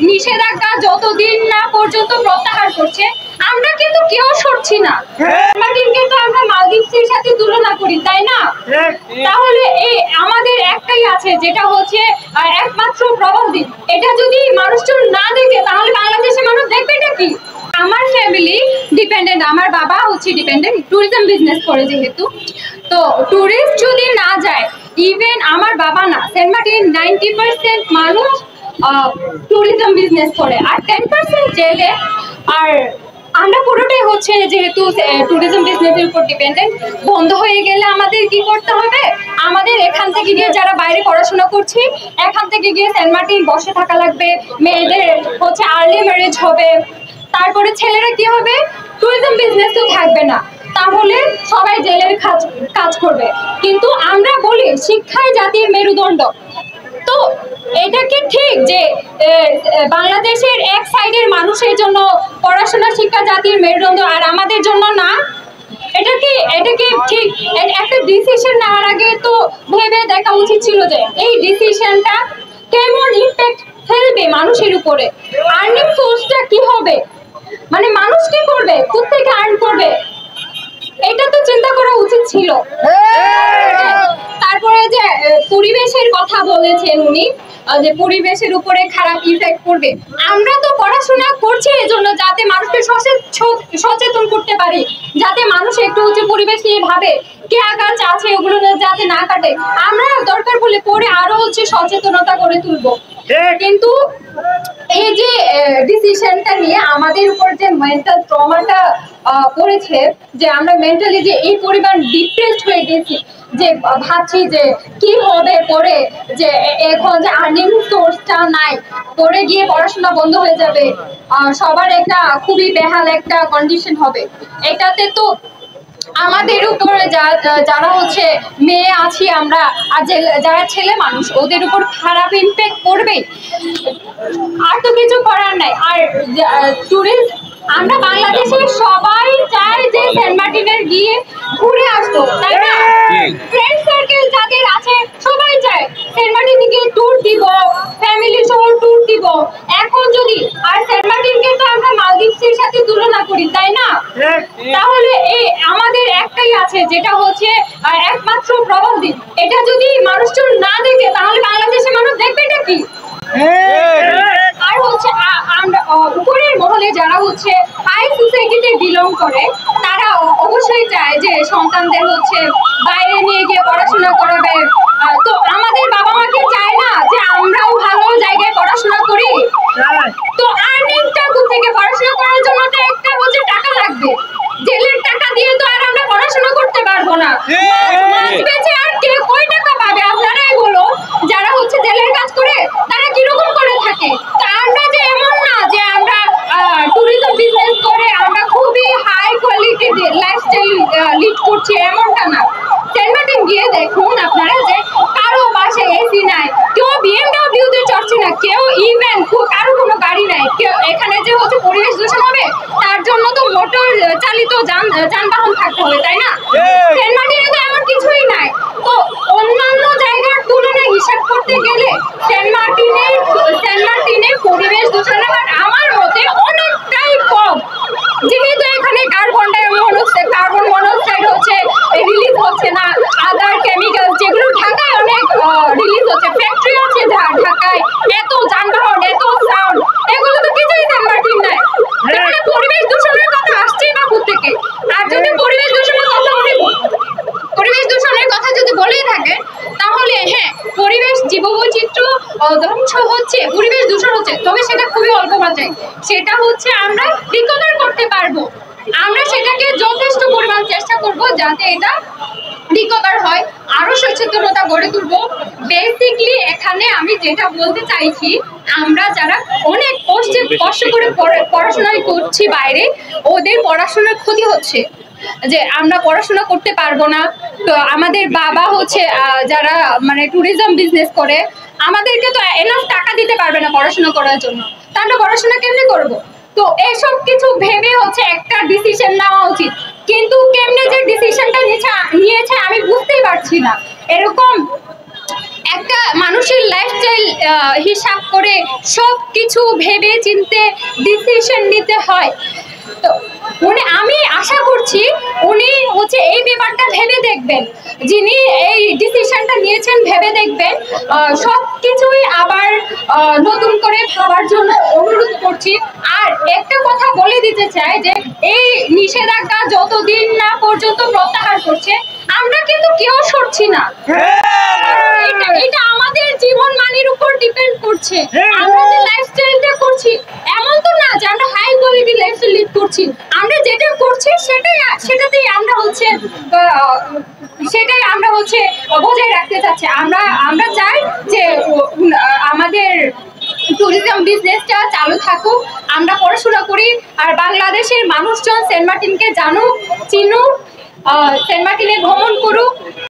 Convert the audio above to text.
নিষেধাজ্ঞা যতদিন না পর্যন্ত প্রত্যাহার করছে আমরা কিন্তু কেউ সরছি না। মার্কিনকে তো আমরা মালদ্বীপের সাথে তুলনা করি, তাই না? তাহলে এই আমাদের একটাই আছে, যেটা হচ্ছে একমাত্র প্রবাল দ্বীপ। এটা যদি মানুষজন না দেখে তাহলে বাংলাদেশের মানুষ দেখবেটা কি? আমার ফ্যামিলি ডিপেন্ডেন্ট, আমার বাবা হচ্ছে ডিপেন্ডেন্ট, ট্যুরিজম বিজনেস করে যেহেতু। তো ট্যুরিস্ট যদি না যায়, ইভেন আমার বাবা না, সেন্ট মার্টিন 90% মানুষ ট্যুরিজম বিজনেস করে, আর 10% জেলে। আর আমরা পুরোটাই হচ্ছে যেহেতু ট্যুরিজম বিজনেসের উপর ডিপেন্ডেন্ট। বন্ধ হয়ে গেলে আমাদের কি করতে হবে? আমাদের এখান থেকে গিয়ে যারা বাইরে পড়াশোনা করছি, এখান থেকে গিয়ে সেন্ট মার্টিন বসে থাকা লাগবে, মেয়েদের হচ্ছে আর্লি ম্যারেজ হবে, তারপরে ছেলেরা কি হবে? ট্যুরিজম বিজনেস তো থাকবে না, তাহলে সবাই জেলের কাজ করবে। কিন্তু আমরা বলি শিক্ষাই জাতির মেরুদণ্ড। তো এটা কি ঠিক যে বাংলাদেশের এক সাইডের মানুষের জন্য পড়াশোনা শিক্ষা জাতির মেরুদণ্ড আর আমাদের জন্য না? এটা কি ঠিক? একটা ডিসিশন নেওয়ার আগে তো ভেবে দেখা উচিত ছিল যে এই ডিসিশনটা কেমন ইম্প্যাক্ট ফেলবে মানুষের উপরে, আর্নিং সোর্সটা কি হবে, মানে মানুষ কি করবে, কোত্থেকে আর্ন করবে, এটা তো চিন্তা করা উচিত ছিল। তারপরে যে পরিবেশের কথা বলেছেন উনি, যে পরিবেশের উপরে খারাপ ইফেক্ট পড়বে। আমরা তো পড়াশোনা করছি এজন্য যাতে মানুষকে সচেতন করতে পারি, যাতে মানুষ একটু হচ্ছে পরিবেশ নিয়ে ভাবে, কেয়া গাছ আছে ওগুলো যাতে না কাটে। আমরা দরকার বলে পরে আরো হচ্ছে সচেতনতা করে তুলবো। কিন্তু এই যে ডিসিশনটা নিয়ে আমাদের উপর যে মেন্টাল ট্রমাটা পড়েছে, যে আমরা মেন্টালি যে এই পরিমাণ ডিপ্রেসড হয়ে গেছি, যে ভাবছি যে কি হবে পরে, যে এখন যে আর্নিং সোর্সটা নাই, পরে গিয়ে পড়াশোনা বন্ধ হয়ে যাবে, সবার একটা খুবই বেহাল একটা কন্ডিশন হবে। এটাতে তো আমাদের উপরে যারা হচ্ছে মেয়ে আছি আমরা, আর যারা ছেলে মানুষ, ওদের উপর খারাপ ইম্প্যাক্ট পড়বে, আর তো কিছু করার নাই। আর ট্যুরিস্ট আমরা বাংলাদেশের সবাই চায় যে সেন্ট মার্টিনের গিয়ে ঘুরে আসবো, তাই না? ফ্রেন্ড সার্কেল যাদের আছে সবাই চায় সেন্ট মার্টিনে গিয়ে ট্যুর দিব, ফ্যামিলি সহ ট্যুর দিব। এখন যদি আর সেন্ট মার্টিনকে তো আমরা মালদ্বীপের সাথে তুলনা করি, তাই না? তাহলে এই আমাদের একটাই আছে, যেটা হচ্ছে একমাত্র প্রবাল দ্বীপ। এটা যদি মানুষজন না দেখে তাহলে বাংলাদেশের মানুষ দেখবেটা কি? আর হচ্ছে আমরা উপরের মহলে যারা হচ্ছে হাই সোসাইটিতে বিলং করে, তারা অবশ্যই চায় যে সন্তানদের হচ্ছে বাইরে নিয়ে গিয়ে পড়াশোনা করাবে। তো আমাদের বাবা মা কি চায় না যে আমরাও ভালো জায়গায় পড়াশোনা করি? তো আর্নিংটা কোথেকে? পড়াশোনা করার জন্য তো একটা হচ্ছে টাকা লাগবে, জেলের টাকা দিয়ে তো আর আমরা পড়াশোনা করতে পারবো না। মাছ বেচে আর কে কয় টাকা পাবে? আপনারাই বলো, যারা হচ্ছে জেলের কাজ করে তারা কিরকম করে থাকে? তো আমরা যে এমন না যে আমরা ট্যুরিজম বিজনেস করে আমরা খুবই হাই কোয়ালিটি লাইফস্টাইল লিড করছি, এমনটা না। সেন্ট মার্টিন গিয়ে দেখুন আপনারা যে কারো বাসায় এসি নাই, কেউ বিএমডব্লিউ তে চড়ছে না, কেউ ইভেন কারো কোনো গাড়ি নাই। এখানে যে হচ্ছে পরিবেশ দূষণ হবে, তার জন্য তো মোটর চালিত যানবাহন থাকতে হবে, তাই না? সেন্ট মার্টিনে তো এমন কিছুই নাই। তো অন্যান্য জায়গার তুলনায় হিসাব করতে গেলে সেন্ট মার্টিনে পরিবেশ দূষণের হার আমার মতে অনেকটাই কম, যেহেতু এখানে কার্বন মনোক্সাইড হচ্ছে রিলিজ হচ্ছে না, আদার কেমিক্যাল যেগুলো ঢাকায় অনেক রিলিজ হচ্ছে, ফ্যাক্টরি আছে ঢাকায়, এত যানবাহন, এত সাউন্ড, এগুলো তো কিছুই সেন্ট মার্টিন নাই। তাহলে পরিবেশ দূষণের কথা আসছেই বা কোত্থেকে? আর যদি পরিবেশ দূষণের কথা যদি বলেই থাকে, তাহলে হ্যাঁ, পরিবেশ জীববৈচিত্র্য ধ্বংস হচ্ছে, পরিবেশ দূষণ হচ্ছে, তবে সেটা খুবই অল্প মাত্রায়। সেটা হচ্ছে আমরা রিকভার করতে পারবো, আমরা সেটাকে যথেষ্ট পরিমাণ চেষ্টা করব যাতে এটা রিকভার হয়, আরো সচেতনতা গড়ে তুলবো। বেসিকলি এখানে আমি যেটা বলতে চাইছি, আমরা যারা অনেক কষ্ট করে পড়াশোনা করছি বাইরে, ওদের পড়াশোনার ক্ষতি হচ্ছে, যে আমরা পড়াশোনা করতে পারবো না। তো আমাদের বাবা হচ্ছে যারা মানে ট্যুরিজম বিজনেস করে, আমাদেরকে তো এনাফ টাকা দিতে পারবে না পড়াশোনা করার জন্য, তা আমরা পড়াশোনা কেমনে করবো? তো এসব কিছু ভেবে হচ্ছে একটা ডিসিশন নেওয়া উচিত, কিন্তু কেমনে যে ডিসিশনটা নিয়েছে আমি বুঝতেই পারছি না। এরকম একটা মানুষের লাইফস্টাইল হিসাব করে সব কিছু ভেবে চিনতে ডিসিশন নিতে হয়। তো আমি আশা করছি উনি হচ্ছে এই ব্যাপারটা ভেবে দেখবেন, যিনি এই ডিসিশনটা নিয়েছেন ভেবে দেখবেন। সব কিছুই আবার নতুন করে ভাবার জন্য অনুরোধ করছি। আর একটা কথা বলে দিতে চাই যে এই নিষেধাজ্ঞা যতদিন না পর্যন্ত প্রত্যাহার করছে আমরা কিন্তু কেউ সরছি না। এটা আমাদের জীবন মানের উপর ডিপেন্ড করছে। আমরা যে লাইফস্টাইলটা করছি এমন তো না যে আমরা হাই কোয়ালিটি লাইফস্টাইল লিড করছি। আমরা যেটা করছি সেটাতেই আমরা হচ্ছে বজায় রাখতে চাচ্ছি। আমরা চাই যে আমাদের ট্যুরিজম বিজনেসটা চালু থাকুক, আমরা পড়াশোনা করি, আর বাংলাদেশের মানুষজন সেন্ট মার্টিনকে জানুক, চিনুক, সেন্ট মার্টিনে ভ্রমণ করুক।